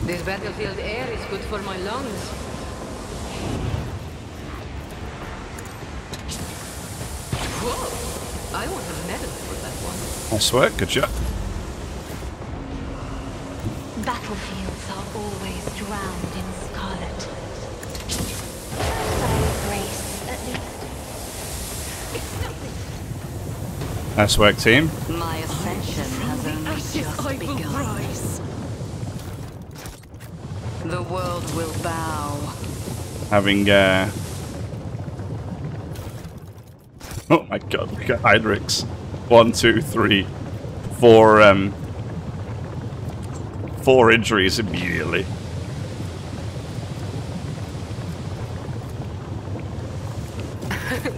This battlefield air is good for my lungs. Whoa! I want a medal for that one. Nice work, good job. Battlefields are always drowned in scarlet. By grace, at least. It's nothing. Nice work, team. My ascension has only just begun. The world will bow. Having, oh my god, look at Heinrich's. 1, 2, 3, 4, 4 injuries immediately.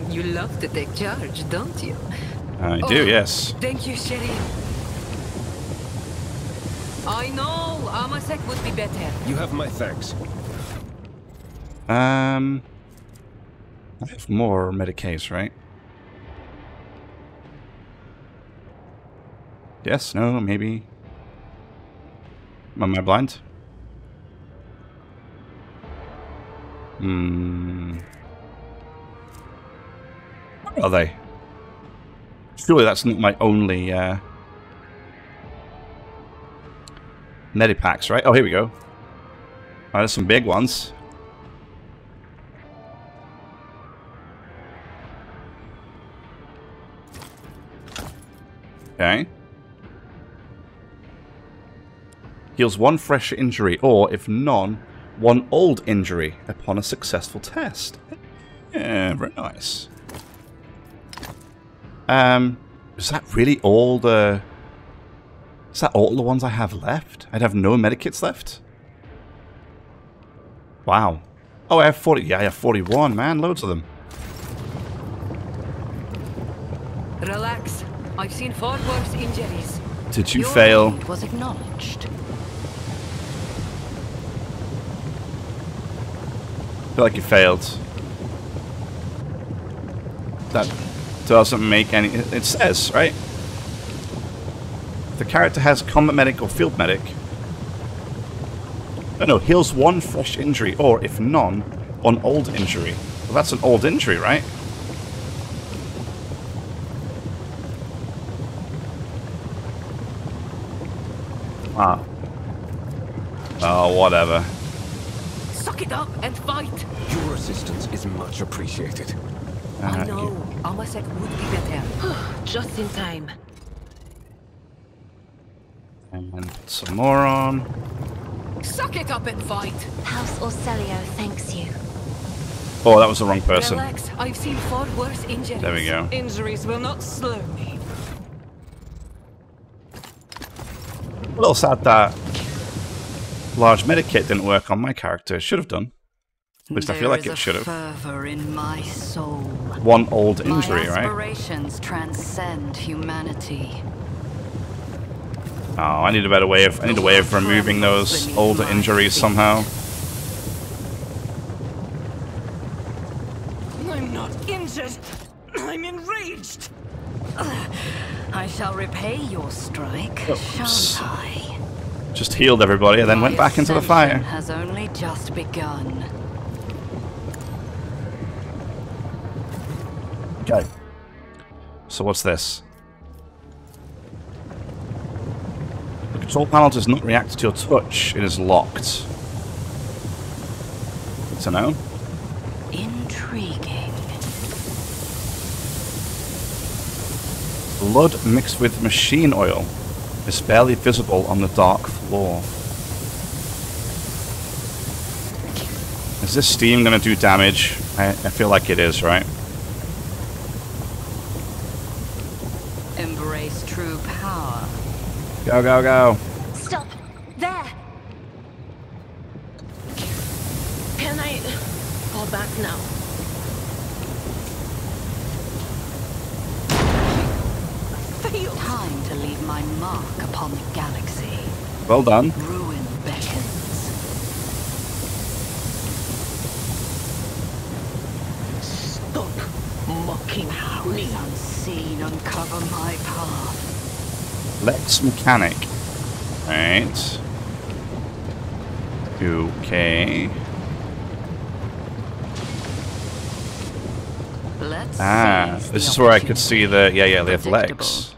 You love to take charge, don't you? I do, yes. Thank you, Sherry. I know, Amasek would be better. You have my thanks. I have more Medicaid, right? Yes, no, maybe. Am I blind? Where are they? Surely that's not my only Medipacks, right? Oh, here we go. Oh, there's some big ones. Okay. Heals 1 fresh injury, or, if none, 1 old injury upon a successful test. Yeah, very nice. Is that really all the... Is that all the ones I have left? I'd have no medikits left? Wow. Oh, I have 40. Yeah, I have 41, man. Loads of them. Relax. I've seen far worse injuries. Did you fail? Your was acknowledged. I feel like you failed. That doesn't make any... It says, right? The character has combat medic or field medic. Oh no, heals 1 fresh injury, or if none, 1 old injury. Well, that's an old injury, right? Ah. Oh, whatever. Suck it up and fight. Your assistance is much appreciated. I know. Amasek would be better. Just in time. And some more on. Suck it up and fight. House Orcelio thanks you. Oh, that was the wrong person. Relax. I've seen far worse injuries. There we go. Injuries will not slow me. A little sad that large medikit didn't work on my character. It should have done. At least I feel like it should have. Fervor in my soul. 1 old injury, my right? aspirations transcend humanity. Oh, I need a better way of removing those older injuries somehow. I'm not injured. I'm enraged. I shall repay your strike, Oops. shan't I? Just healed everybody and then went back into the fire. Has only just begun. Okay. So what's this? The control panel does not react to your touch. It is locked. Good to know. Intriguing. Blood mixed with machine oil is barely visible on the dark floor. Is this steam going to do damage? I feel like it is, right? Embrace true power. Go, go, go. Stop! There! Can I fall back now? Time to leave my mark upon the galaxy. Well done. Ruin beckons. Stop mocking powers unseen uncover my path. Lex Mechanic. Right. Okay. Let's this is where I could see the... Yeah, they have legs.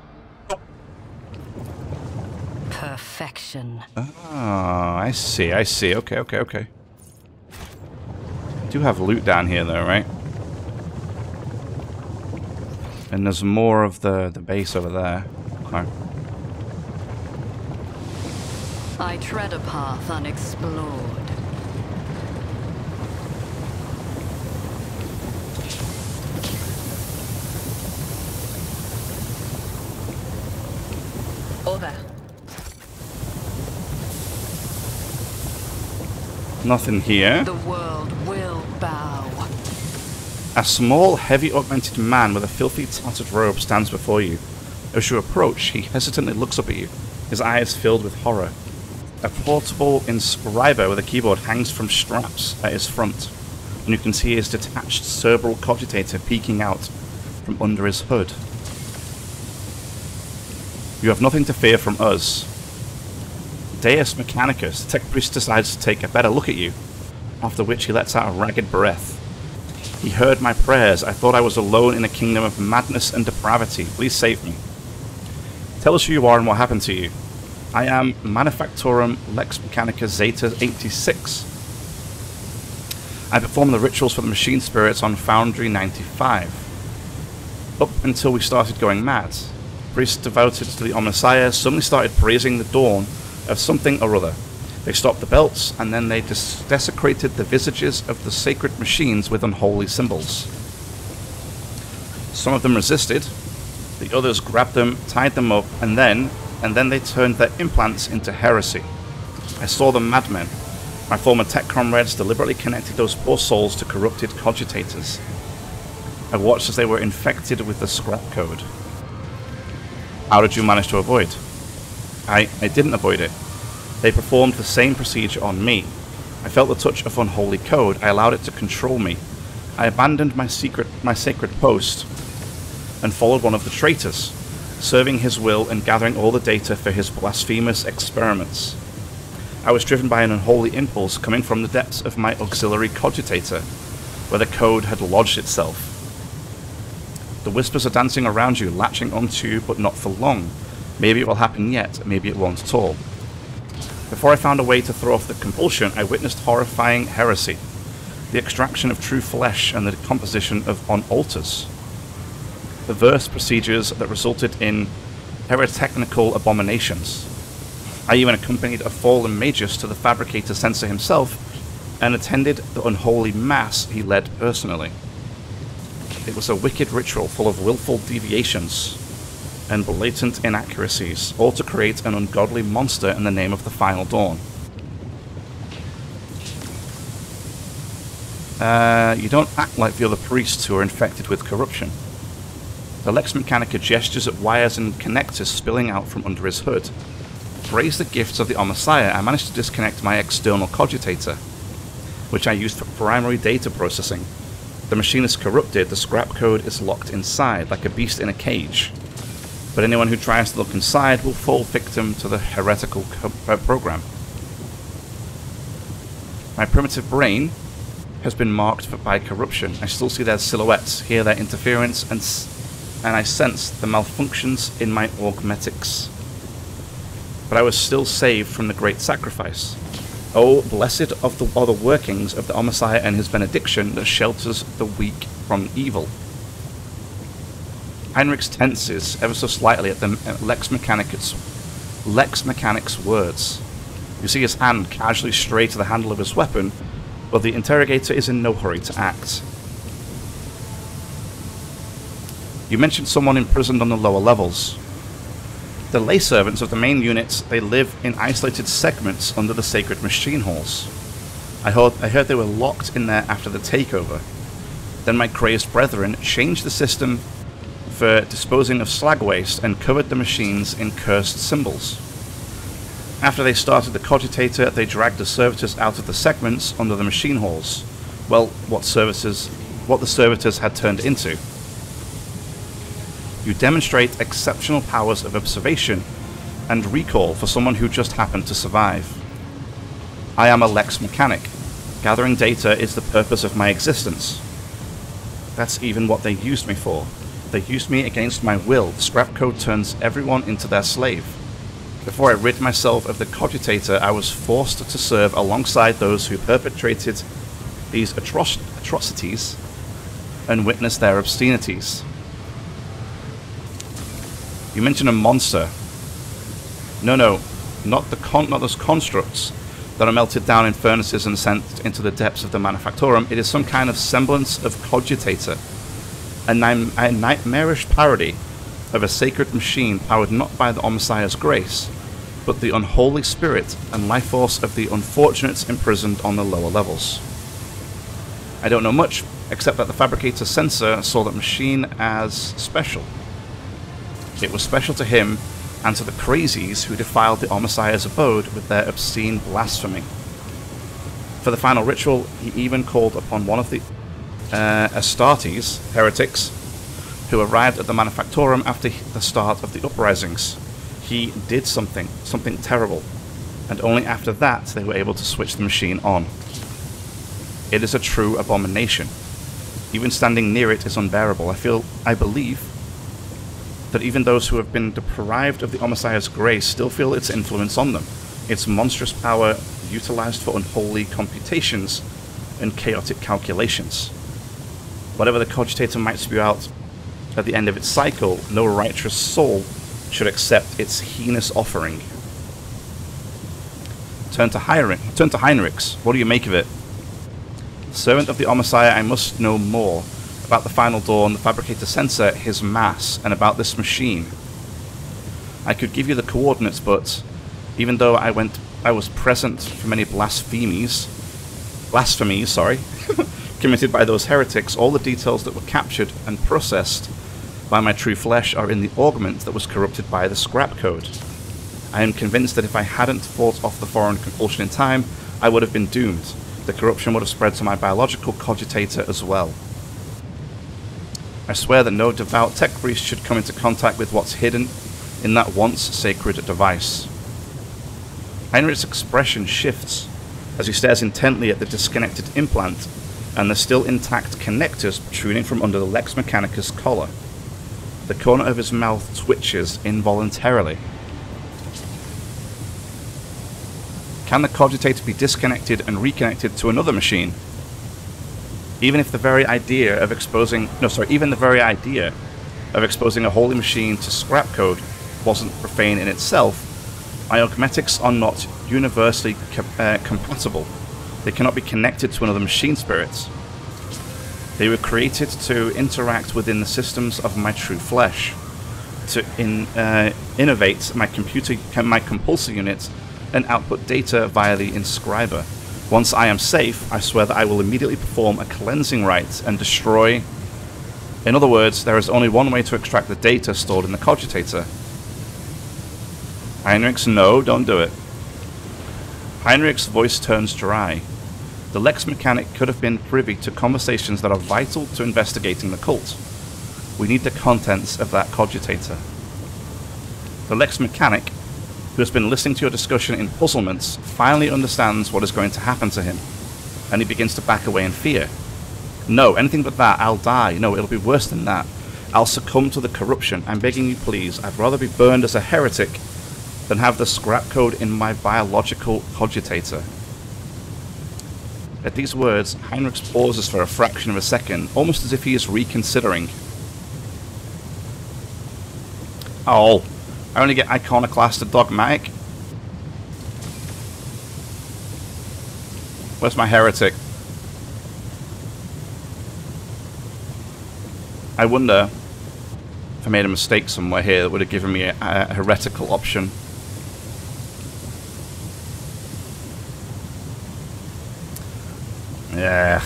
Perfection. Oh, I see. Okay. Do have loot down here though, right? And there's more of the base over there. Okay. I tread a path unexplored. Over. Nothing here. The world will bow. A small, heavy augmented man with a filthy, tattered robe stands before you. As you approach, he hesitantly looks up at you, his eyes filled with horror. A portable inscriber with a keyboard hangs from straps at his front, and you can see his detached cerebral cogitator peeking out from under his hood. You have nothing to fear from us. Deus Mechanicus, the tech priest decides to take a better look at you, after which he lets out a ragged breath. He heard my prayers. I thought I was alone in a kingdom of madness and depravity. Please save me. Tell us who you are and what happened to you. I am Manufactorum Lex Mechanica Zeta 86. I performed the rituals for the machine spirits on Foundry 95. Up until we started going mad, priests devoted to the Omnissiah suddenly started praising the dawn of something or other. They stopped the belts, and then they desecrated the visages of the sacred machines with unholy symbols. Some of them resisted, the others grabbed them, tied them up, and then they turned their implants into heresy. I saw the madmen. My former tech comrades deliberately connected those poor souls to corrupted cogitators. I watched as they were infected with the scrap code. How did you manage to avoid? I didn't avoid it. They performed the same procedure on me. I felt the touch of unholy code. I allowed it to control me. I abandoned my sacred post and followed one of the traitors, serving his will and gathering all the data for his blasphemous experiments. I was driven by an unholy impulse coming from the depths of my auxiliary cogitator, where the code had lodged itself. The whispers are dancing around you, latching onto you, but not for long. Maybe it will happen yet, maybe it won't at all. Before I found a way to throw off the compulsion, I witnessed horrifying heresy, the extraction of true flesh and the decomposition on altars. Perverse procedures that resulted in heretical abominations. I even accompanied a fallen magus to the fabricator censor himself and attended the unholy mass he led personally. It was a wicked ritual full of willful deviations and blatant inaccuracies, all to create an ungodly monster in the name of the Final Dawn. You don't act like the other priests who are infected with corruption. The Lex Mechanica gestures at wires and connectors spilling out from under his hood. To raise the gifts of the Omnissiah, I managed to disconnect my external cogitator, which I used for primary data processing. The machine is corrupted, the scrap code is locked inside, like a beast in a cage. But anyone who tries to look inside will fall victim to the heretical program. My primitive brain has been marked by corruption. I still see their silhouettes, hear their interference, and I sense the malfunctions in my augmetics. But I was still saved from the great sacrifice. Oh, blessed are the workings of the Omnissiah and his benediction that shelters the weak from evil. Heinrich tenses ever so slightly at the Lex Mechanic's words. You see his hand casually stray to the handle of his weapon, but the interrogator is in no hurry to act. You mentioned someone imprisoned on the lower levels. The lay servants of the main units, they live in isolated segments under the sacred machine halls. I heard they were locked in there after the takeover. Then my crazed brethren changed the system for disposing of slag waste and covered the machines in cursed symbols. After they started the cogitator, they dragged the servitors out of the segments under the machine halls. Well, what the servitors had turned into. You demonstrate exceptional powers of observation and recall for someone who just happened to survive. I am a Lex mechanic. Gathering data is the purpose of my existence. That's even what they used me for. They used me against my will. The scrap code turns everyone into their slave. Before I rid myself of the cogitator, I was forced to serve alongside those who perpetrated these atrocities and witness their obscenities. You mention a monster. No, not those constructs that are melted down in furnaces and sent into the depths of the Manufactorum. It is some kind of semblance of cogitator, a nightmarish parody of a sacred machine powered not by the Omnissiah's grace, but the unholy spirit and life force of the unfortunates imprisoned on the lower levels. I don't know much, except that the Fabricator Censor saw that machine as special. It was special to him and to the crazies who defiled the Omnissiah's abode with their obscene blasphemy. For the final ritual, he even called upon one of the Astartes, heretics, who arrived at the Manufactorum after the start of the uprisings. He did something terrible, and only after that they were able to switch the machine on. It is a true abomination. Even standing near it is unbearable. I believe that even those who have been deprived of the Omnissiah's grace still feel its influence on them, its monstrous power utilized for unholy computations and chaotic calculations. Whatever the cogitator might spew out at the end of its cycle, no righteous soul should accept its heinous offering. Turn to Heinrichs. What do you make of it? Servant of the Omnissiah, I must know more about the Final Dawn, the Fabricator Censor, his mass, and about this machine. I could give you the coordinates, but even though I was present for many blasphemies, committed by those heretics, all the details that were captured and processed by my true flesh are in the augment that was corrupted by the scrap code. I am convinced that if I hadn't fought off the foreign compulsion in time, I would have been doomed. The corruption would have spread to my biological cogitator as well. I swear that no devout tech priest should come into contact with what's hidden in that once sacred device. Heinrich's expression shifts as he stares intently at the disconnected implant and the still intact connectors protruding from under the Lex Mechanicus collar. The corner of his mouth twitches involuntarily. Can the cogitator be disconnected and reconnected to another machine? Even the very idea of exposing a holy machine to scrap code wasn't profane in itself, Iogmetics are not universally compatible. They cannot be connected to another machine spirit. They were created to interact within the systems of my true flesh, to innovate my compulsor unit and output data via the inscriber. Once I am safe, I swear that I will immediately perform a cleansing rite and destroy... In other words, there is only one way to extract the data stored in the cogitator. Heinrichs, no, don't do it. Heinrich's voice turns dry. The Lex Mechanic could have been privy to conversations that are vital to investigating the cult. We need the contents of that cogitator. The Lex Mechanic, who has been listening to your discussion in puzzlements, finally understands what is going to happen to him, and he begins to back away in fear. No, anything but that, I'll die. No, it'll be worse than that. I'll succumb to the corruption. I'm begging you, please. I'd rather be burned as a heretic than have the scrap code in my biological cogitator. At these words, Heinrich pauses for a fraction of a second, almost as if he is reconsidering. Oh, I only get iconoclast and dogmatic. Where's my heretic? I wonder if I made a mistake somewhere here that would have given me a heretical option. Yeah.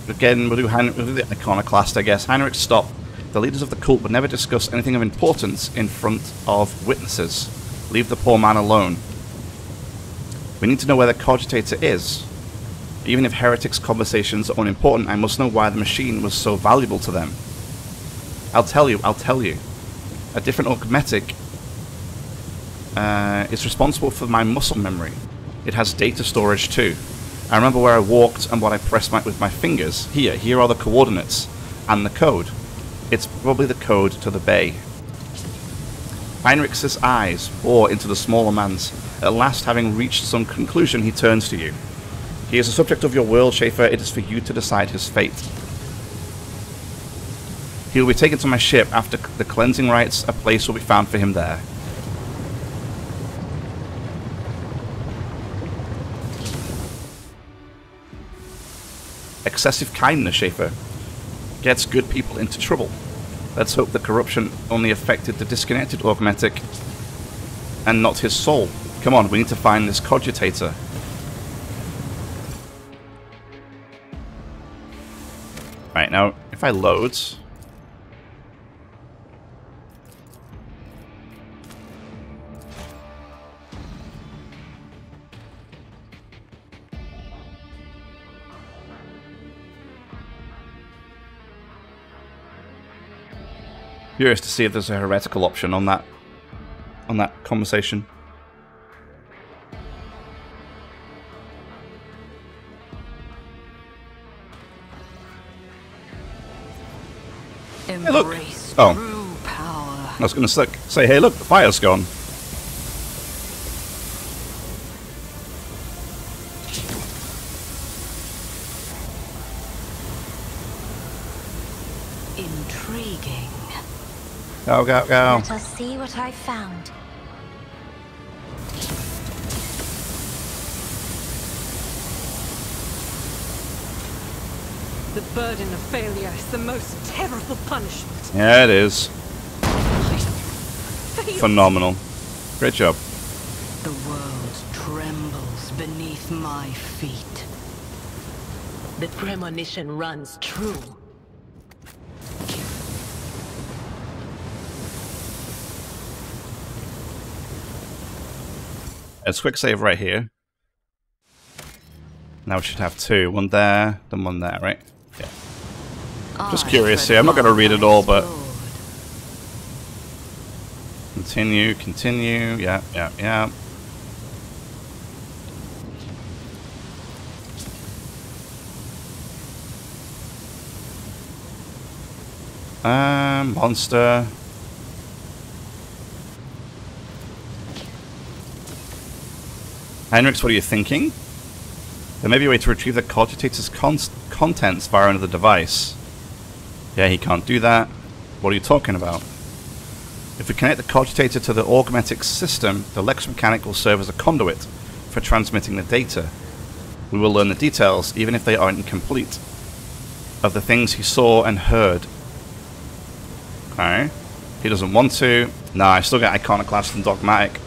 Again, we'll do the iconoclast, I guess. Heinrich stopped. The leaders of the cult would never discuss anything of importance in front of witnesses. Leave the poor man alone. We need to know where the cogitator is. Even if Heretic's conversations are unimportant, I must know why the machine was so valuable to them. I'll tell you. A different augmetic is responsible for my muscle memory. It has data storage too. I remember where I walked and what I pressed with my fingers. Here are the coordinates and the code. It's probably the code to the bay. Heinrich's eyes bore into the smaller man's. At last, having reached some conclusion, he turns to you. He is the subject of your world, Schaefer. It is for you to decide his fate. He will be taken to my ship. After the cleansing rites, a place will be found for him there. Excessive kindness, Schaefer, gets good people into trouble. Let's hope the corruption only affected the disconnected augmetic and not his soul. Come on, we need to find this cogitator. Right, now, if I load... Curious to see if there's a heretical option on that conversation. Hey, look! Oh, I was going to say, hey, look, the fire's gone. Intriguing. Go, go, go. Let us see what I found. The burden of failure is the most terrible punishment. Yeah, it is. Phenomenal. Great job. The world trembles beneath my feet. The premonition runs true. Let's quick save right here. Now we should have two. One there, then one there, right? Yeah. Just curious here. I'm not going to read it all, but... Continue, continue. Yeah, yeah, yeah. Monster. Heinrichs, what are you thinking? There may be a way to retrieve the cogitator's contents via another device. Yeah, he can't do that. What are you talking about? If we connect the cogitator to the augmetic system, the Lex mechanic will serve as a conduit for transmitting the data. We will learn the details, even if they aren't incomplete, of the things he saw and heard. Okay. He doesn't want to. Nah, I still get iconoclast and dogmatic.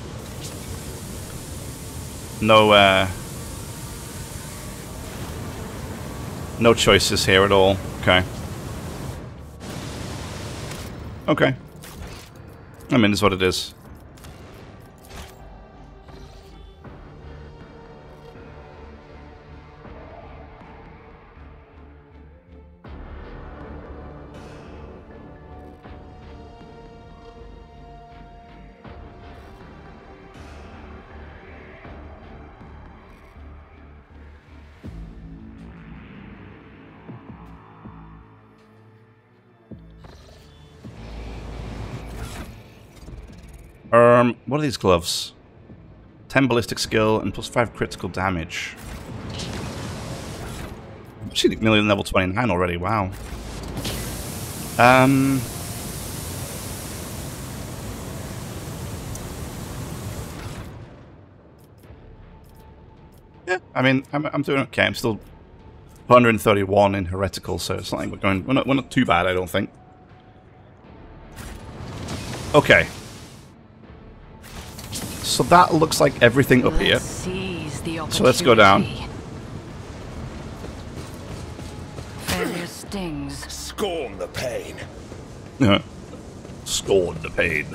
No choices here at all. Okay. Okay. I mean, it's what it is. What are these gloves? 10 ballistic skill and plus 5 critical damage. I'm actually nearly level 29 already, wow. Yeah, I mean, I'm doing okay. I'm still 131 in heretical, so it's not like we're not too bad, I don't think. Okay. So that looks like everything up here. So let's go down. Failure stings. Scorn the pain. Scorn the pain.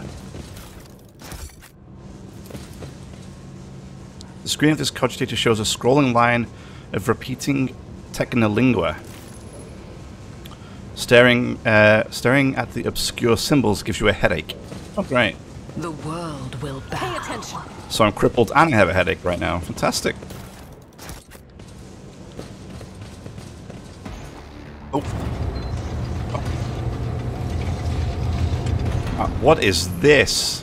The screen of this cogitator shows a scrolling line of repeating technolingua. Staring at the obscure symbols gives you a headache. Oh, great. The world will bow. Pay attention. So I'm crippled and I have a headache right now. Fantastic. Oh. What is this?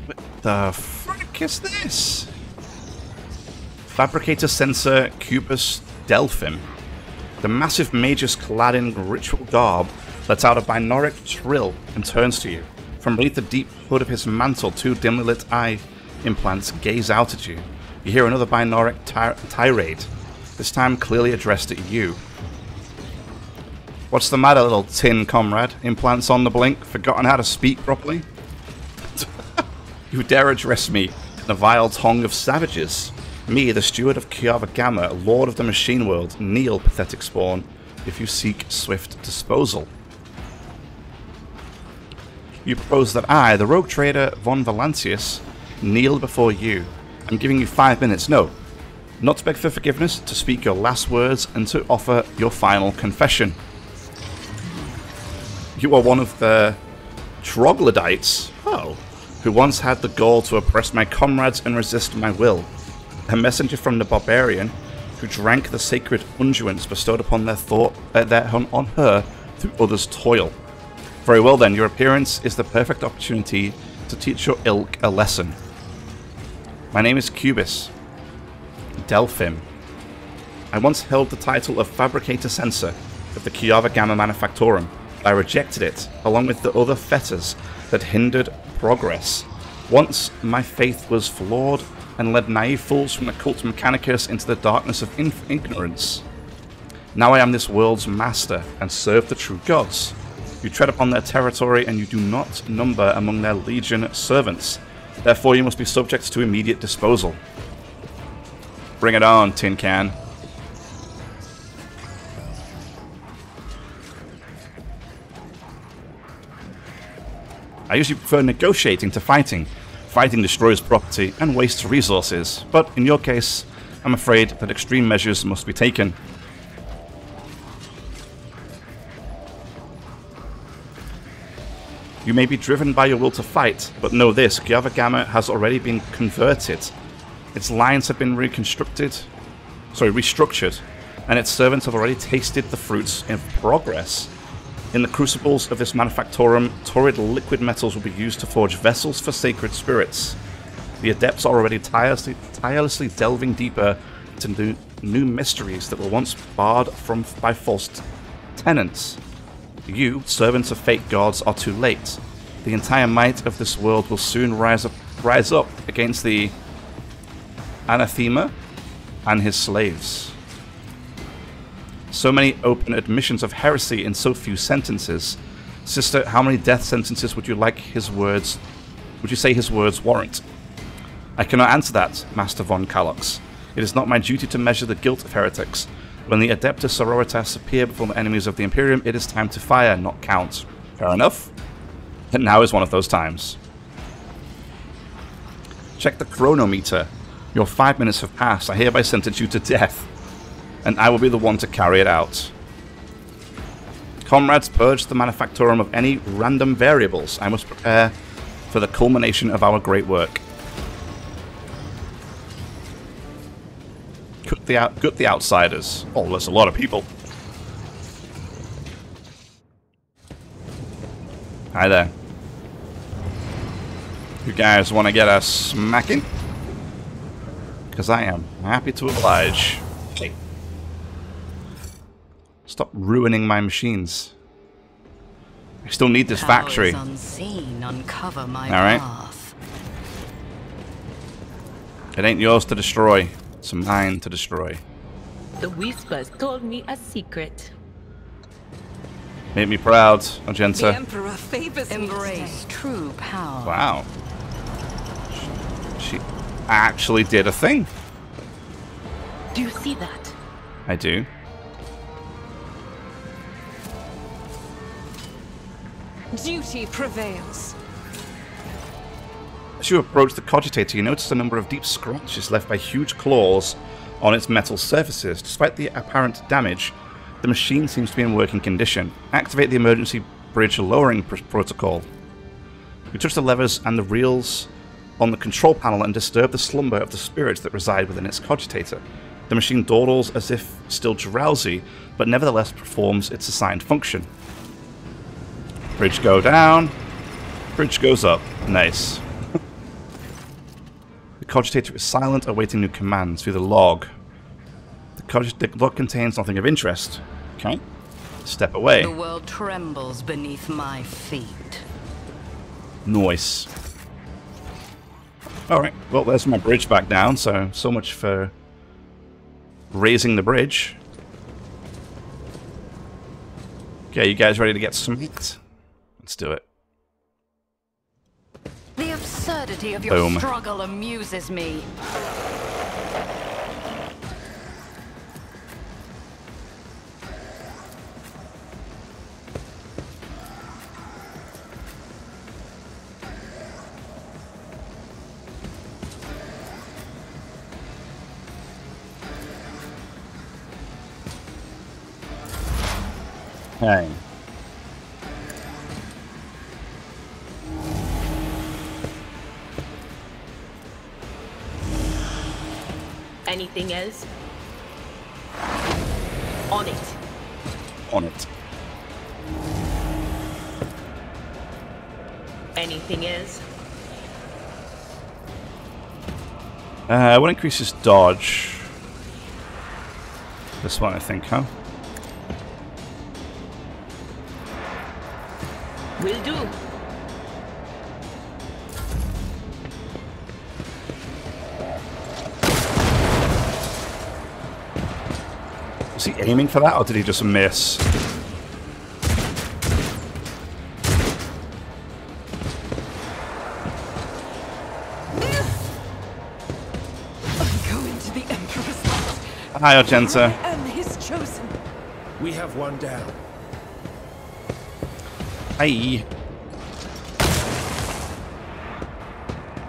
What the frick is this? Fabricator Sensor Cubus Delphim. The massive magus clad in ritual garb lets out a binoric trill and turns to you. From beneath the deep hood of his mantle, 2 dimly lit eye implants gaze out at you. You hear another binoric tirade, this time clearly addressed at you. What's the matter, little tin comrade? Implants on the blink? Forgotten how to speak properly? You dare address me in the vile tongue of savages? Me, the steward of Kiava Gamma, lord of the machine world, kneel, pathetic spawn, if you seek swift disposal. You propose that I, the rogue trader von Valancius, kneel before you. I'm giving you 5 minutes, no, not to beg for forgiveness, to speak your last words and to offer your final confession. You are one of the troglodytes, who once had the gall to oppress my comrades and resist my will. A messenger from the barbarian who drank the sacred unguents bestowed upon on her through others' toil. Very well then, your appearance is the perfect opportunity to teach your ilk a lesson. My name is Cubus Delphim. I once held the title of Fabricator Sensor of the Kiava Gamma Manufactorum, but I rejected it, along with the other fetters that hindered progress. Once my faith was flawed and led naive fools from the cult mechanicus into the darkness of ignorance. Now I am this world's master and serve the true gods. You tread upon their territory and you do not number among their legion servants. Therefore you must be subject to immediate disposal. Bring it on, Tin Can. I usually prefer negotiating to fighting. Fighting destroys property and wastes resources, but in your case, I'm afraid that extreme measures must be taken. You may be driven by your will to fight, but know this, Kiava Gamma has already been converted. Its lines have been restructured, and its servants have already tasted the fruits of progress. In the crucibles of this manufactorum, torrid liquid metals will be used to forge vessels for sacred spirits. The adepts are already tirelessly delving deeper into new mysteries that were once barred by false tenants. You, servants of fate gods, are too late. The entire might of this world will soon rise up against the anathema and his slaves. So many open admissions of heresy in so few sentences. Sister, how many death sentences would you say his words warrant? I cannot answer that, Master von Kalox. It is not my duty to measure the guilt of heretics. When the Adeptus Sororitas appear before the enemies of the Imperium, it is time to fire, not count. Fair enough. And now is one of those times. Check the chronometer. Your 5 minutes have passed. I hereby sentence you to death. And I will be the one to carry it out. Comrades, purge the Manufactorum of any random variables. I must prepare for the culmination of our great work. Gut the outsiders. Oh, there's a lot of people. Hi there. You guys want to get us smacking? Because I am happy to oblige. Hey. Stop ruining my machines. I still need this factory. Unseen, uncover my Alright. path. It ain't yours to destroy. It's mine to destroy. The Whispers told me a secret. Make me proud, The Argenta. Emperor favors me Embrace today. true power. Wow. She actually did a thing. Do you see that? I do. Duty prevails. As you approach the cogitator, you notice a number of deep scratches left by huge claws on its metal surfaces. Despite the apparent damage, the machine seems to be in working condition. Activate the emergency bridge lowering protocol. You touch the levers and the reels on the control panel and disturb the slumber of the spirits that reside within its cogitator. The machine dawdles as if still drowsy, but nevertheless performs its assigned function. Bridge go down. Bridge goes up. Nice. The cogitator is silent, awaiting new commands through the log. The log contains nothing of interest. Okay. Step away. The world trembles beneath my feet. Nice. Alright, well, there's my bridge back down, so much for raising the bridge. Okay, you guys ready to get smacked? Let's do it. The absurdity of your Boom. struggle amuses me. Hey. Anything else? On it. On it. Anything else? What increases dodge? This one, I think, huh? Will do. Was he aiming for that, or did he just miss? Going to the Emperor's heart. Hi, Argenta. I am his chosen. We have one down. Hi.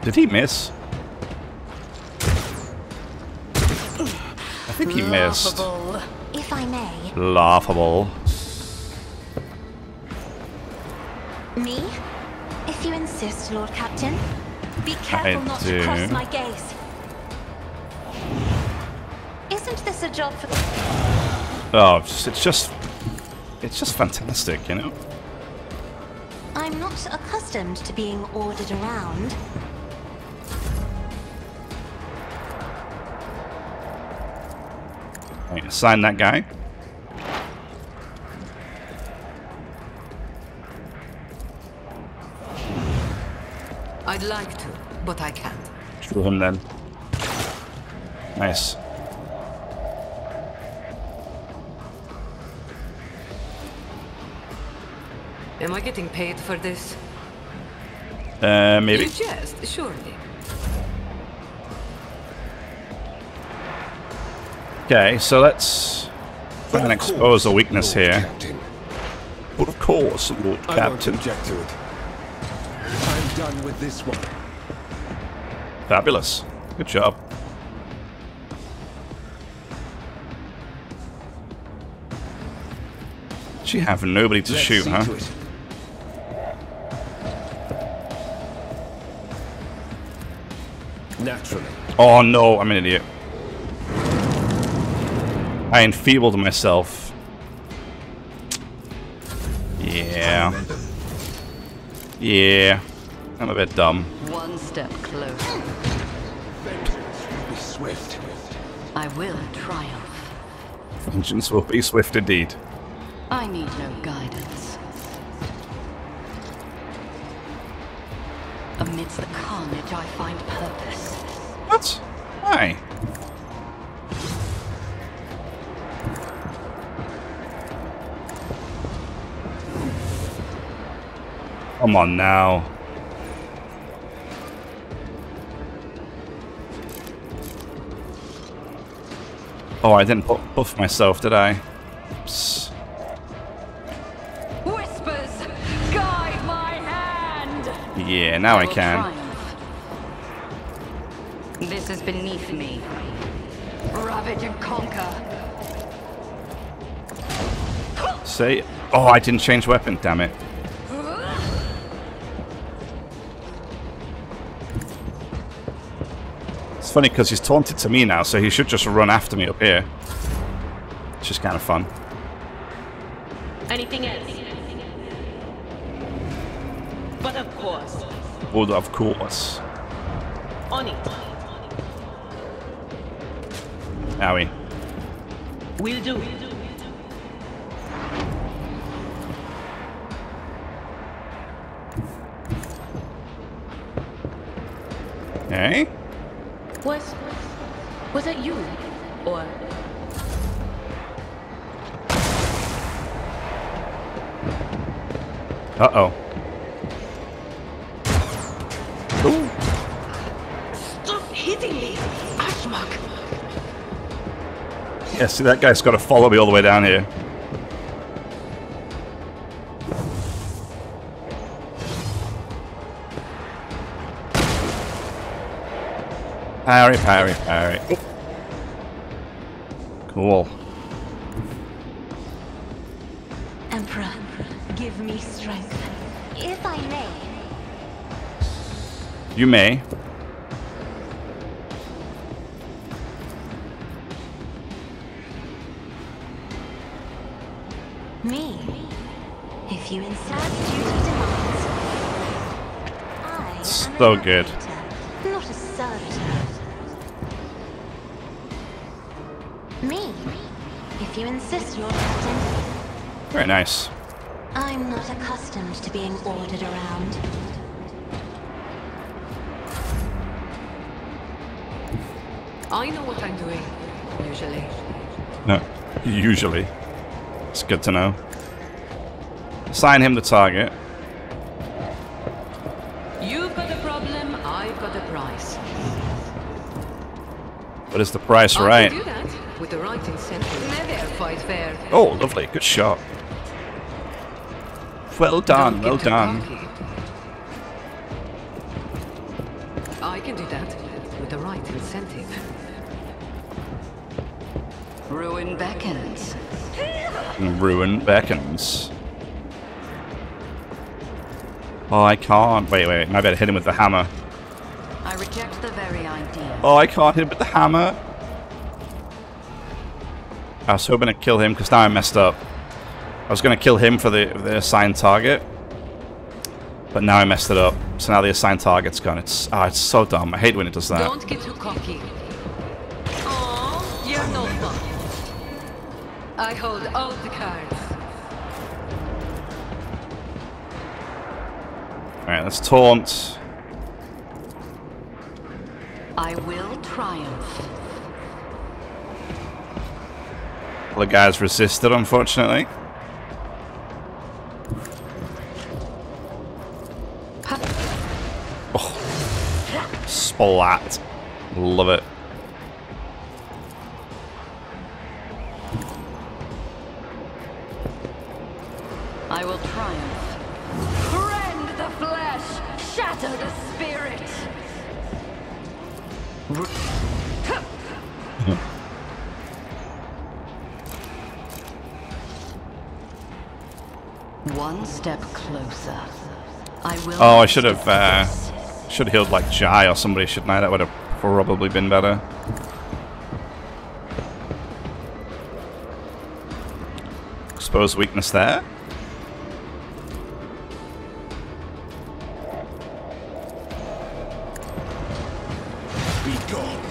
Did he miss? I think he missed. Laughable. If I may. Laughable. Me? If you insist, Lord Captain. Be careful not do. to cross my gaze. Isn't this a job for... Oh, it's just fantastic, you know? I'm not accustomed to being ordered around. Right, assign that guy. I'd like to, but I can't. Kill him then. Nice. Am I getting paid for this? Maybe. You jest, surely. Okay, so let's try and expose a weakness Lord here. Captain. But of course, Lord I won't Captain. object to it. I'm done with this one. Fabulous. Good job. She have nobody to Let's shoot, see huh? to it. Naturally. Oh no, I'm an idiot. I enfeebled myself. Yeah. Yeah. I'm a bit dumb. One step closer. Vengeance will be swift. I will triumph. Vengeance will be swift indeed. I need no guidance. Amidst the carnage, I find purpose. What? Why? Come on now. Oh, I didn't buff myself, did I? Oops. Whispers, guide my hand. Yeah, now I will can. triumph. This is beneath me. Ravage and conquer. Say, oh, I didn't change weapon, damn it. It's funny because he's taunted to me now, so he should just run after me up here. It's just kind of fun. Anything else? But of course. But of course. On it. Owie. Will do. Okay. Was that you? Or Uh-oh. Ooh. stop hitting me, Ashmak. Yeah, see, that guy's got to follow me all the way down here. Parry, parry, parry. Oh. Cool. Emperor, give me strength. If I may. You may. Me? If you insist, duty demands. I am So an good. navigator, not a servitor. Me? If you insist, Lord Captain. Very nice. I'm not accustomed to being ordered around. I know what I'm doing, usually. No, usually. It's good to know. Assign him the target. You've got a problem, I've got a price. What is the price, I right? can do that with the right incentive. Never fight fair. Oh, lovely. Good shot. Well done, Don't well get too done. cocky. I can do that with the right incentive. Ruin beckons. Ruin beckons. Oh, I can't. Wait, wait. Maybe I'd hit him with the hammer. I reject the very idea. Oh, I can't hit him with the hammer. I was hoping to kill him because now I messed up. I was going to kill him for the assigned target. But now I messed it up. So now the assigned target's gone. It's so dumb. I hate when it does that. Don't get too cocky. Aww, you're no fun. I hold all the cards. Alright, let's taunt. I will triumph. All the guys resisted, unfortunately. Oh. Splat. Love it. I will triumph. Rend the flesh! Shatter the spirit! One step closer. I will. Oh, I should have healed like Jai or somebody, shouldn't I? That would have probably been better. Exposed weakness there. Be gone.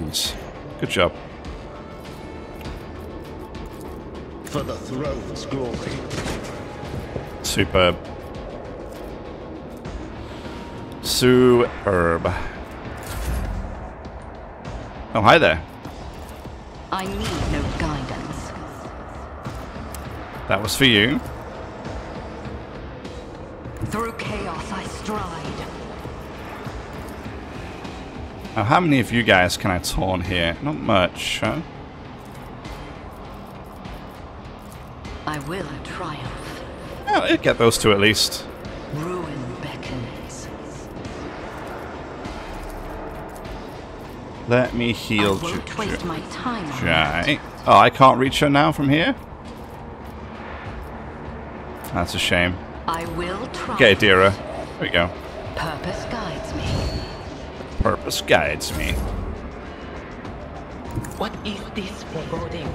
Nice. Good job. For the throne's glory. Superb. Superb. Oh, hi there. I need no guidance. That was for you. Through chaos I stride. Now, how many of you guys can I taunt here? Not much, huh? I will triumph. Oh, I'll get those two at least. Ruin beckons. Let me heal I won't waste my time on that. Jai. Oh, I can't reach her now from here? That's a shame. I will try. Okay, Dira. There we go. Purpose guides me. Purpose guides me. What is this foreboding?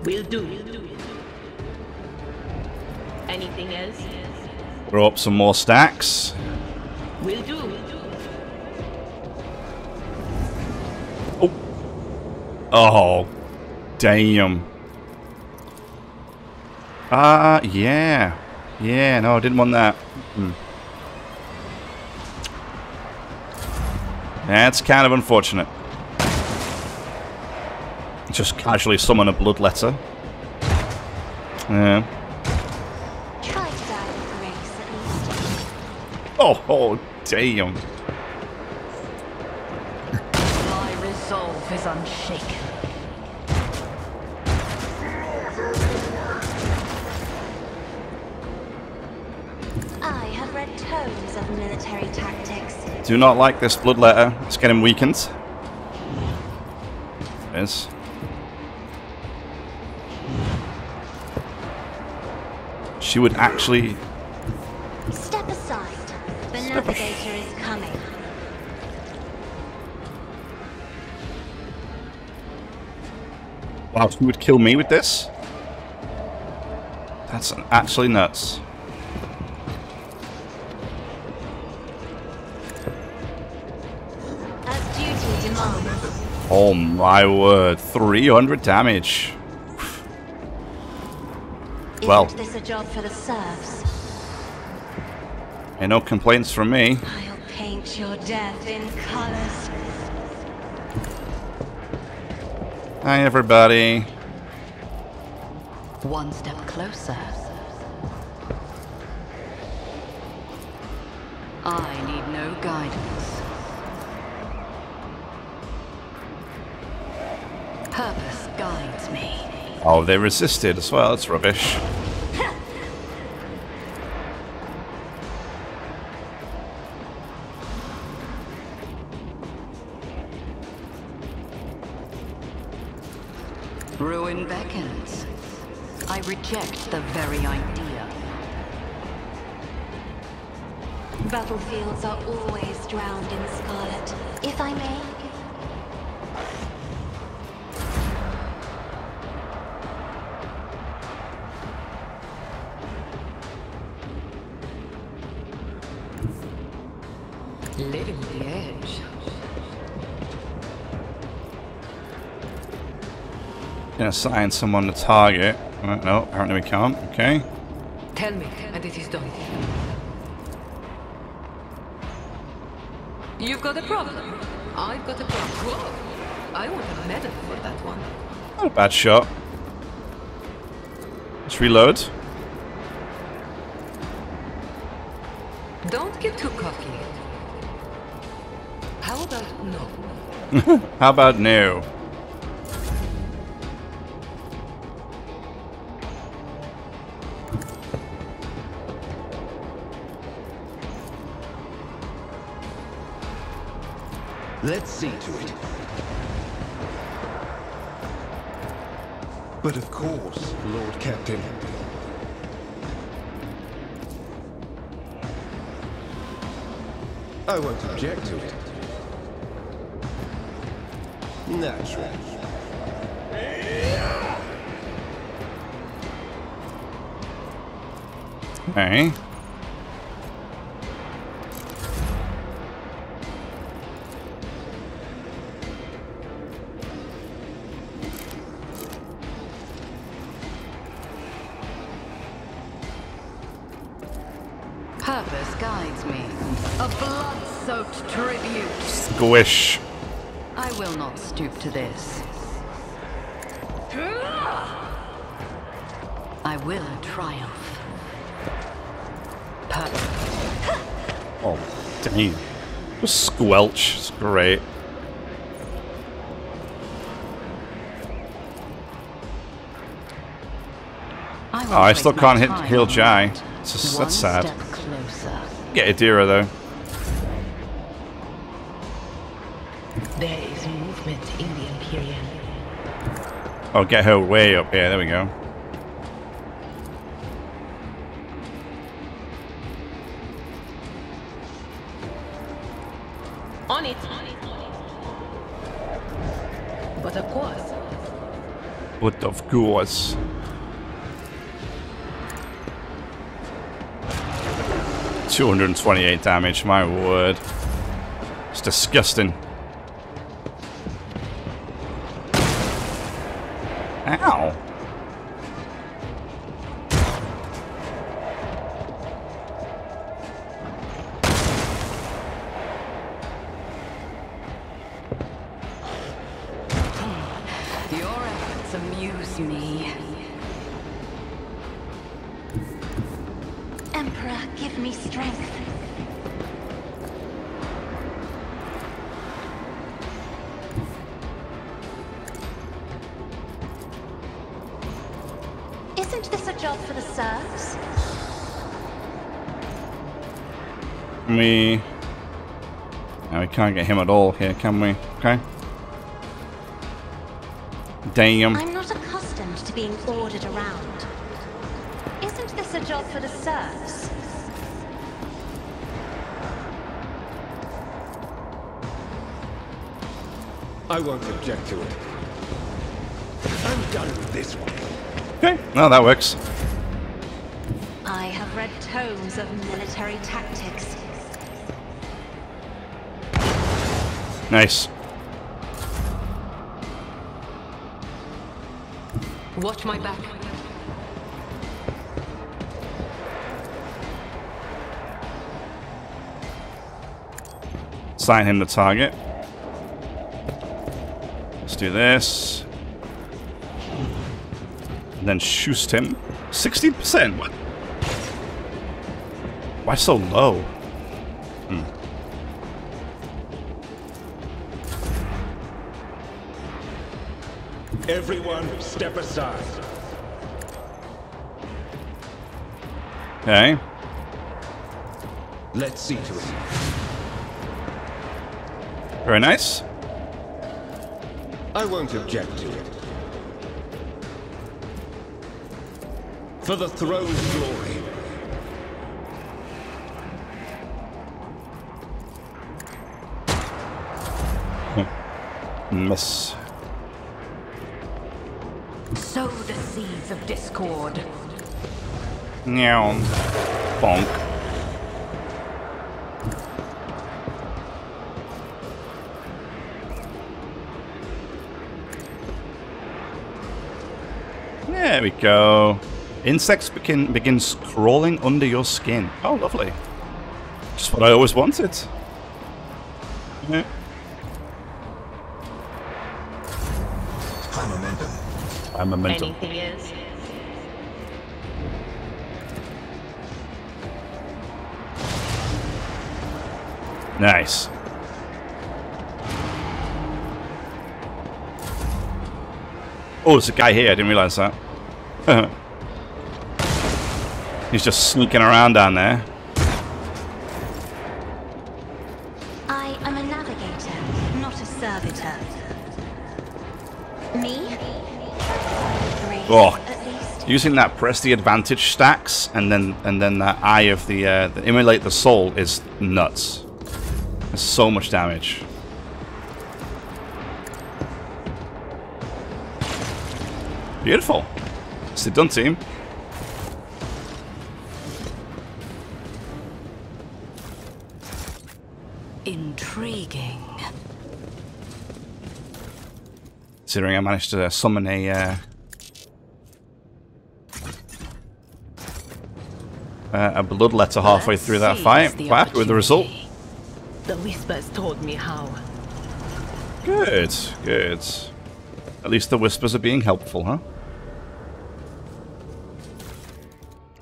Will do. Anything else? Throw up some more stacks. Will do. Oh. Oh. Damn. Yeah. Yeah, no, I didn't want that. That's kind of unfortunate. Just casually summon a bloodletter. Yeah. Try to die with grace, at least. Oh, damn. My resolve is unshaken. I have read tomes of military tactics. Do not like this bloodletter. It's getting weakened. It is. She would actually... Step aside. The navigator is coming. Wow, she would kill me with this? That's actually nuts. As duty demands. Oh my word, 300 damage. Well, Isn't this a job for the serfs? no complaints from me. I'll paint your death in colors. Hi everybody. One step closer. I need no guidance. Purpose guides me. Oh, they resisted as well. That's rubbish. Ruin beckons. I reject the very idea. Battlefields are always drowned in scarlet. If I may. Living the edge. Can assign someone to target. No, apparently we can't. Okay. Tell me, and it is done. You've got a problem. I've got a problem. Whoa! I want a medal for that one. Not a bad shot. Let's reload. Don't get too cocky. How about no? How about no? Let's see to it. But of course, Lord Captain. I won't object to it. Naturally. Okay. Purpose guides me. A blood-soaked tribute. Squish. I will not stoop to this. I will triumph. Purpose. Oh, dang. Just squelch. It's great. I Oh, I still can't heal Jai. That's sad. Step closer. Get Adira though. There is movement in the Imperium. Oh, get her way up here. There we go. On it. But of course. But of course. $228 damage, my word. It's disgusting. Ow. Your efforts amuse me. Emperor, give me strength. Isn't this a job for the serfs? We... No, we can't get him at all here, can we? Okay. Damn. I'm not accustomed to being ordered around. Isn't this a job for the serfs? I won't object to it. I'm done with this one. Okay, no, that works. I have read tomes of military tactics. Nice. Watch my back. Assign him the target. Let's do this. And then shoot him. 16%? What? Why so low? Everyone, step aside. Okay. Let's see to it. Very nice. I won't object to it. For the throne's glory. Miss. Sow the seeds of discord. Meow. Bonk. There we go. Insects begins crawling under your skin. Oh, lovely. Just what I always wanted. Yeah. I'm a mental. Anything is. Nice. Oh, there's a guy here. I didn't realize that. He's just sneaking around down there. I am a navigator, not a servitor. Me? Oh, At least. using that press the advantage stacks and then that eye of the immolate the soul is nuts. There's so much damage. Beautiful. It's done, team. Intriguing. Considering I managed to summon a bloodletter halfway through that fight. Quite happy with the result. The whispers told me how. Good, good. At least the whispers are being helpful, huh?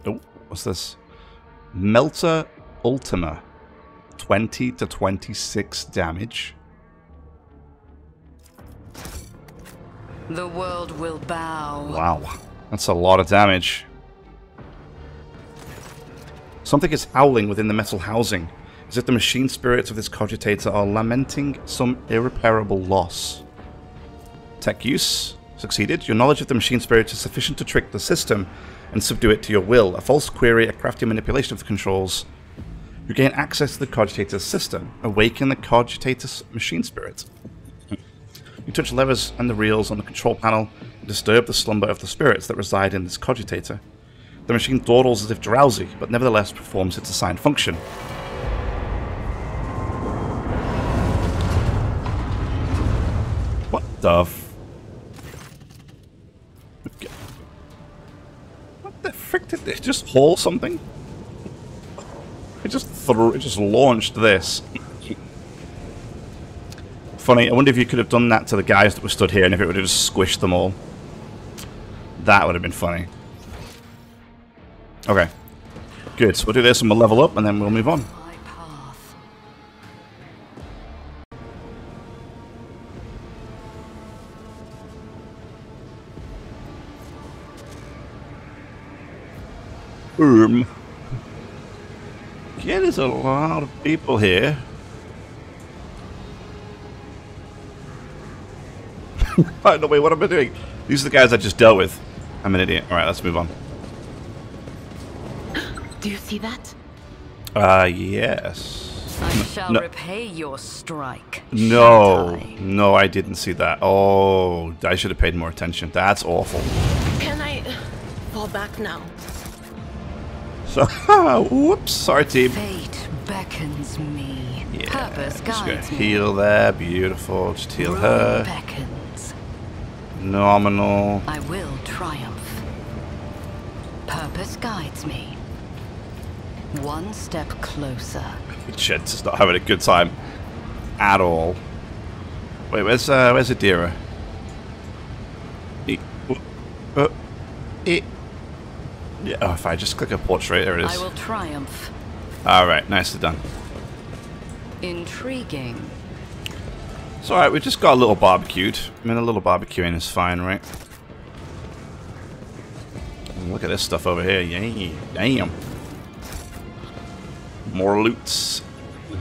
Oh, what's this? Melter Ultima. 20 to 26 damage. The world will bow. Wow, that's a lot of damage. Something is howling within the metal housing, as if the machine spirits of this cogitator are lamenting some irreparable loss. Tech use succeeded. Your knowledge of the machine spirit is sufficient to trick the system and subdue it to your will. A false query, a crafty manipulation of the controls. You gain access to the cogitator's system. Awaken the cogitator's machine spirit. You touch levers and the reels on the control panel and disturb the slumber of the spirits that reside in this cogitator. The machine dawdles as if drowsy, but nevertheless performs its assigned function. What the What the frick did they just haul something? It just launched this. Funny, I wonder if you could have done that to the guys that were stood here and if it would have just squished them all. That would have been funny. Okay. Good, so we'll do this and we'll level up and then we'll move on. Yeah, there's a lot of people here. Right, no, wait, what am I doing? These are the guys I just dealt with. I'm an idiot. Alright, let's move on. Do you see that? Yes. I shall repay your strike. No, no, I didn't see that. Oh, I should have paid more attention. That's awful. Can I fall back now? So, whoops, sorry team. Fate beckons me. Yeah, Purpose just gonna guides me. heal there, beautiful. Just heal Ruin her. beckons. Nominal. I will triumph. Purpose guides me. One step closer. Jed's is not having a good time at all. Wait, where's Adira? Yeah, oh, if I just click a portrait, there it I is. will triumph. Alright, nicely done. Intriguing. It's alright, we just got a little barbecued. I mean, a little barbecuing is fine, right? Look at this stuff over here. Yay. Damn. More loots.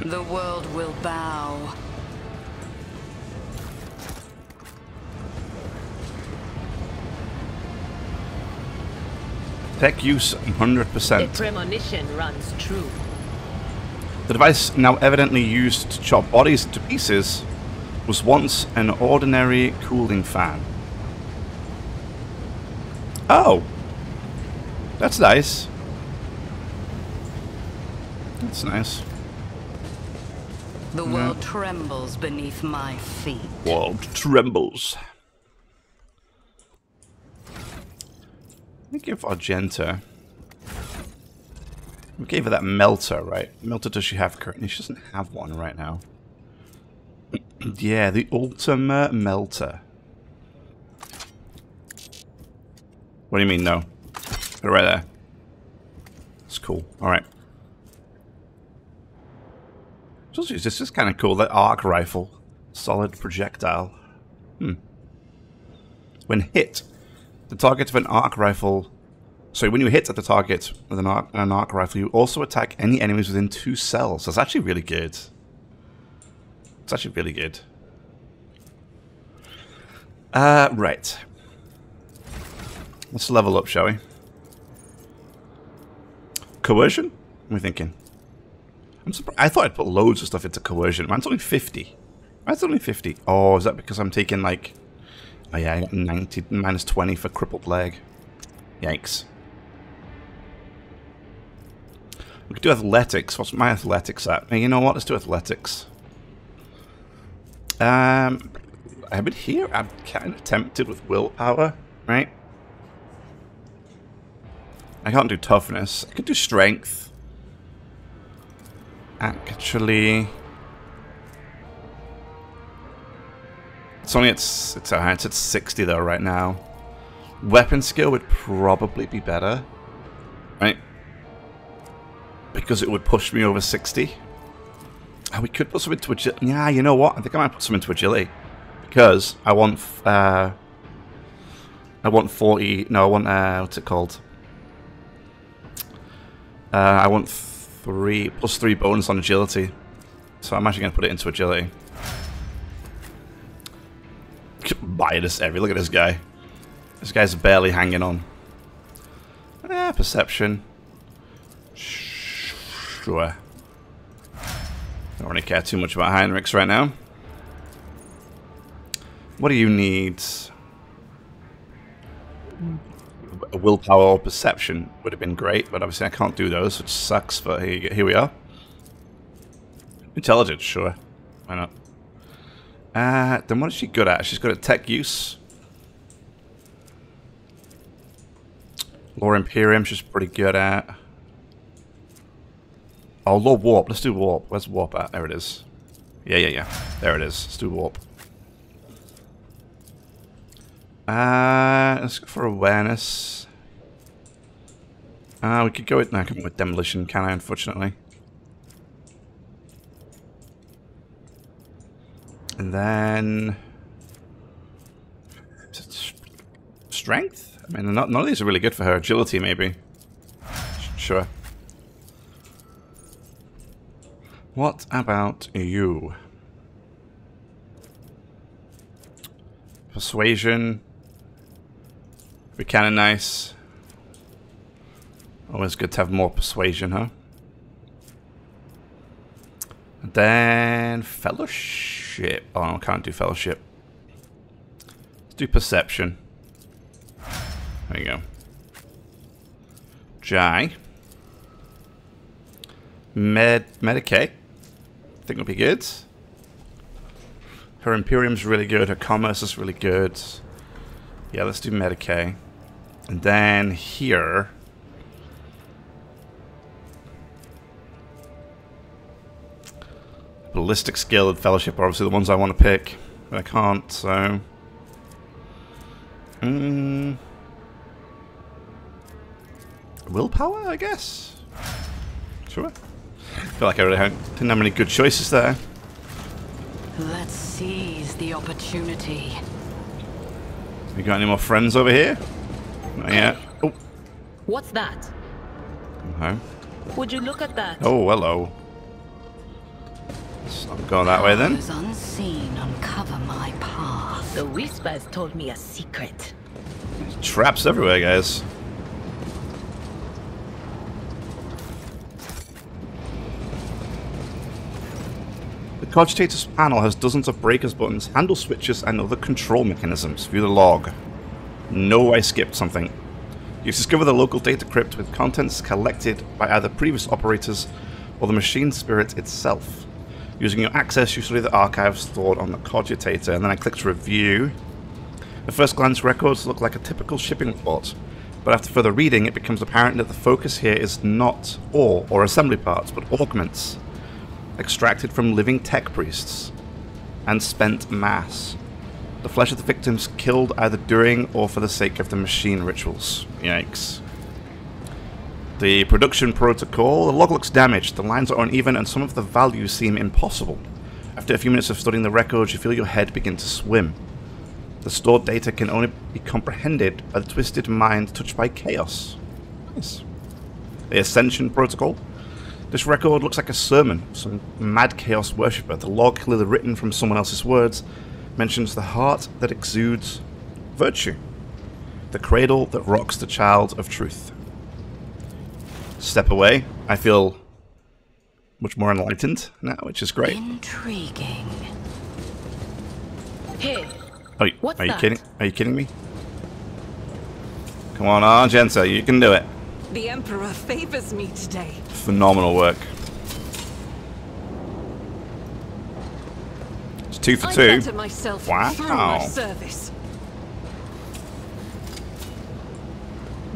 The world will bow. Tech use 100%. The premonition runs true. The device, now evidently used to chop bodies into pieces, was once an ordinary cooling fan. Oh! That's nice. That's nice. The world trembles beneath my feet. World trembles. Let me give Argenta. We gave her that melter, right? Melter does she have currently? She doesn't have one right now. Yeah, the ultimate melter. What do you mean, no? Put it right there. It's cool. Alright. This is kind of cool. That arc rifle. Solid projectile. When hit, the target of an arc rifle... So when you hit at the target with an arc rifle, you also attack any enemies within 2 cells. That's actually really good. It's actually really good. Right. Let's level up, shall we? Coercion? What am I thinking? I'm surprised. I thought I'd put loads of stuff into coercion. Mine's only 50. Mine's only 50. Oh, is that because I'm taking like... Oh yeah, I got 90, minus 20 for crippled leg. Yikes. We could do athletics. What's my athletics at? Hey, you know what? Let's do athletics. I'm here. I'm kind of tempted with willpower, right? I can't do toughness. I could do strength. Actually, it's only it's at 60 though right now. Weapon skill would probably be better, right? Because it would push me over 60. Oh, we could put some into agility. Yeah, you know what? I think I might put some into agility because I want 40. No, I want what's it called? I want +3 bonus on agility. So I'm actually going to put it into agility. Bias heavy. Look at this guy. This guy's barely hanging on. Perception. Sure. Don't really care too much about Heinrichs right now. What do you need? A willpower or perception would have been great, but obviously I can't do those, which sucks, but here we are. Intelligence, sure. Why not? Then what is she good at? She's good at tech use. Lore Imperium, she's pretty good at. Oh, Lore Warp. Let's do Warp. Where's Warp at? There it is. Yeah. There it is. Let's do Warp. Let's go for awareness. We could go with... No, I can't go with demolition, can I, unfortunately? And then... Strength? I mean, none of these are really good for her. Agility, maybe. Sure. What about you? Persuasion. Be kind of nice. Always good to have more persuasion, huh? And then fellowship. Oh, I can't do fellowship. Let's do perception. There you go. Jai. Medicaid. I think it'll be good. Her Imperium's really good. Her Commerce is really good. Yeah, let's do Medicaid. And then here... Ballistic skill and fellowship are obviously the ones I want to pick. But I can't, so... Willpower, I guess? Sure. I feel like I really didn't have any good choices there. Let's seize the opportunity. You got any more friends over here? Not yet. Oh. What's that? Okay. Would you look at that? Oh, hello. Let's not go that way then. Powers unseen uncover my path. The Whispers told me a secret. Traps everywhere, guys. The Cogitator's panel has dozens of breakers buttons, handle switches, and other control mechanisms. View the log. No, I skipped something. You discover the local data crypt with contents collected by either previous operators or the machine spirit itself. Using your access, you study the archives stored on the Cogitator, and then I click to review. At first glance, records look like a typical shipping report, but after further reading, it becomes apparent that the focus here is not ore or assembly parts, but augments, extracted from living tech priests, and spent mass. The flesh of the victims killed either during or for the sake of the machine rituals. Yikes. The production protocol. The log looks damaged, the lines are uneven, and some of the values seem impossible. After a few minutes of studying the records, you feel your head begin to swim. The stored data can only be comprehended by the twisted mind touched by chaos. Nice. The Ascension Protocol. This record looks like a sermon, some mad chaos worshipper. The log, clearly written from someone else's words, mentions the heart that exudes virtue. The cradle that rocks the child of truth. Step away. I feel much more enlightened now, which is great. Intriguing. Hey. Oh, What's are you that? kidding? Are you kidding me? Come on, Argenta, you can do it. The Emperor favors me today. Phenomenal work. It's 2 for 2. I better myself Wow. through my service.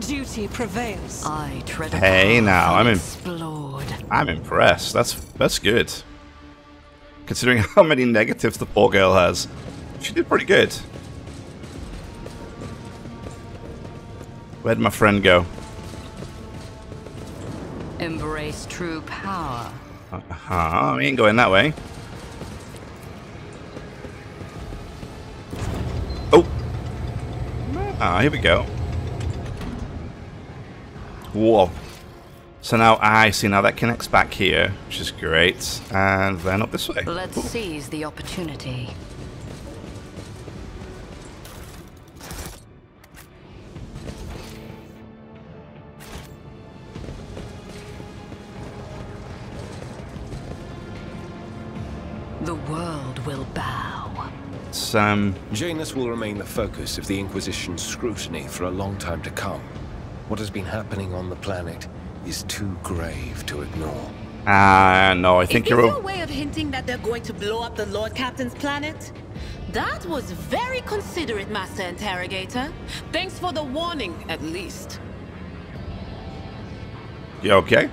Duty prevails. I tread a Hey, path now, unexplored. I'm impressed. That's good. Considering how many negatives the poor girl has, she did pretty good. Where'd my friend go? Embrace true power. We ain't going that way. Oh! Here we go. Whoa. So now I see, now that connects back here, which is great. And then up this way. Let's seize the opportunity. The world will bow. It's, Janus will remain the focus of the Inquisition's scrutiny for a long time to come. What has been happening on the planet is too grave to ignore. no, I think Is you're... this your way of hinting that they're going to blow up the Lord Captain's planet? That was very considerate, Master Interrogator. Thanks for the warning, at least. You okay?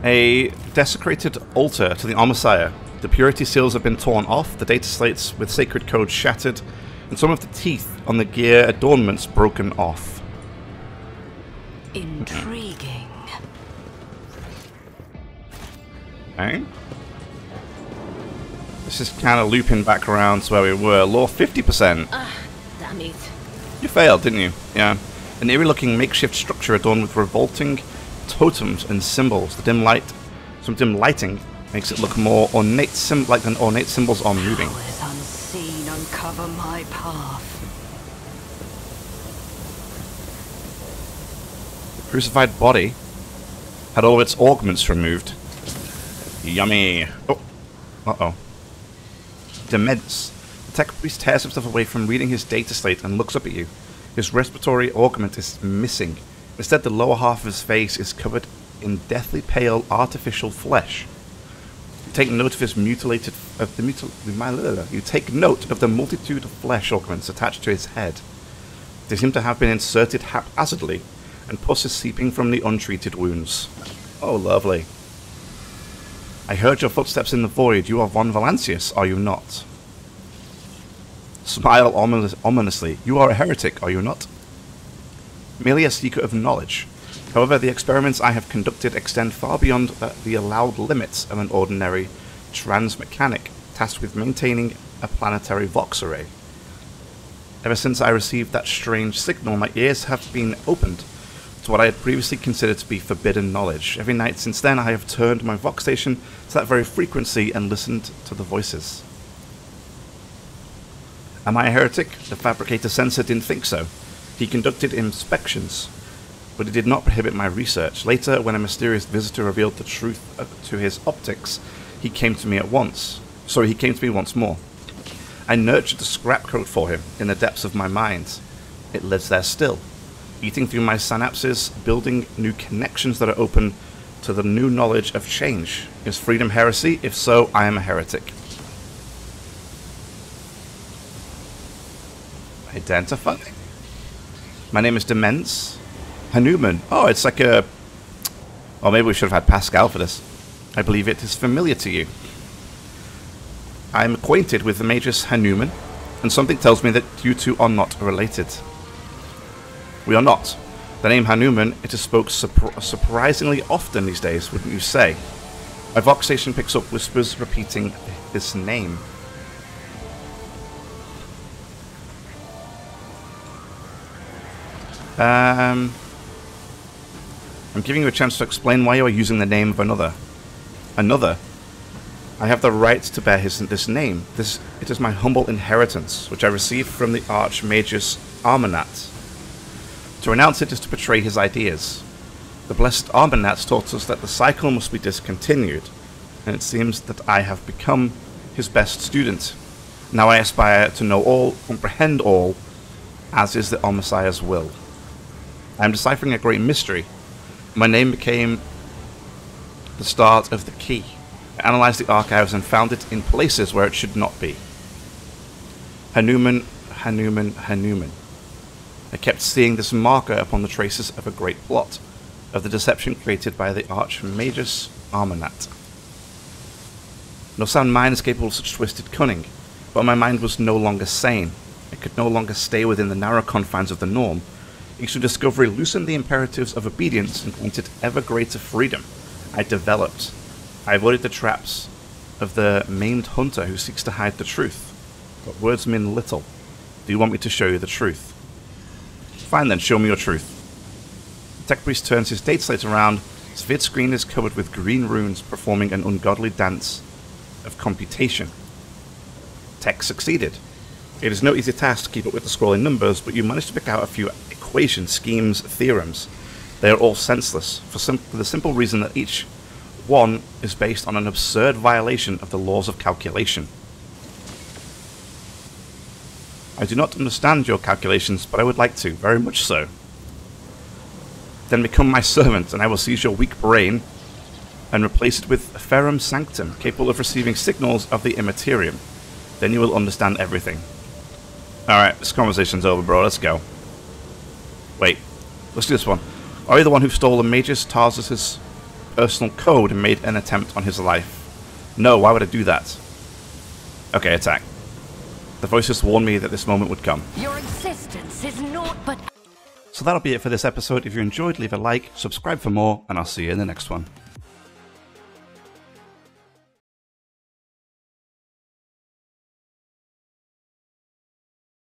A desecrated altar to the Omnissiah. The purity seals have been torn off, the data slates with sacred codes shattered, and some of the teeth on the gear adornments broken off. Intriguing. Okay. This is kind of looping back around to where we were. Law 50%. Damn it. You failed, didn't you? Yeah. An eerie-looking makeshift structure adorned with revolting totems and symbols. Some dim lighting makes it look more ornate, like the ornate symbols are moving. Powers unseen uncover my path. The crucified body had all of its augments removed. Yummy. Oh. Uh-oh. Demence. The tech priest tears himself away from reading his data slate and looks up at you. His respiratory augment is missing. Instead, the lower half of his face is covered in deathly pale artificial flesh. You take note of his you take note of the multitude of flesh augments attached to his head. They seem to have been inserted haphazardly, and pus is seeping from the untreated wounds. Oh, lovely. I heard your footsteps in the void. You are von Valancius, are you not? Smile ominously. You are a heretic, are you not? Merely a seeker of knowledge. However, the experiments I have conducted extend far beyond the allowed limits of an ordinary transmechanic tasked with maintaining a planetary vox array. Ever since I received that strange signal, my ears have been opened to what I had previously considered to be forbidden knowledge. Every night since then, I have turned my vox station to that very frequency and listened to the voices. Am I a heretic? The fabricator sensor didn't think so. He conducted inspections, but it did not prohibit my research. Later, when a mysterious visitor revealed the truth to his optics, he came to me once more. I nurtured the scrap code for him in the depths of my mind. It lives there still, eating through my synapses, building new connections that are open to the new knowledge of change. Is freedom heresy? If so, I am a heretic. Identify. My name is Demence. Hanuman. Oh, it's like a... Or maybe we should have had Pascal for this. I believe it is familiar to you. I am acquainted with the Magus Hanuman, and something tells me that you two are not related. We are not. The name Hanuman, it is spoke surprisingly often these days, wouldn't you say? My vox station picks up whispers repeating this name. I'm giving you a chance to explain why you are using the name of another. Another? I have the right to bear this name. It is my humble inheritance, which I received from the Archmagus Armanat. To renounce it is to betray his ideas. The blessed Armanat taught us that the cycle must be discontinued, and it seems that I have become his best student. Now I aspire to know all, comprehend all, as is the Omnissiah's will. I am deciphering a great mystery. My name became the start of the key. I analyzed the archives and found it in places where it should not be. Hanuman, Hanuman, Hanuman. I kept seeing this marker upon the traces of a great plot, of the deception created by the Archmagus Armanat. No sound mind is capable of such twisted cunning, but my mind was no longer sane. It could no longer stay within the narrow confines of the norm. Each new discovery loosened the imperatives of obedience and granted ever greater freedom. I developed. I avoided the traps of the maimed hunter who seeks to hide the truth. But words mean little. Do you want me to show you the truth? Fine then, show me your truth. Tech Priest turns his data slate around. His vid screen is covered with green runes performing an ungodly dance of computation. Tech succeeded. It is no easy task to keep up with the scrolling numbers, but you managed to pick out a few equations, schemes, theorems. They are all senseless, for the simple reason that each one is based on an absurd violation of the laws of calculation. I do not understand your calculations, but I would like to, very much so. Then become my servant, and I will seize your weak brain and replace it with Ferrum Sanctum, capable of receiving signals of the Immaterium. Then you will understand everything. Alright, this conversation's over, bro. Let's go. Wait, let's do this one. Are you the one who stole the Magus Tarsus' personal code and made an attempt on his life? No, why would I do that? Okay, attack. The voices warned me that this moment would come. Your existence is naught but... So that'll be it for this episode. If you enjoyed, leave a like, subscribe for more, and I'll see you in the next one.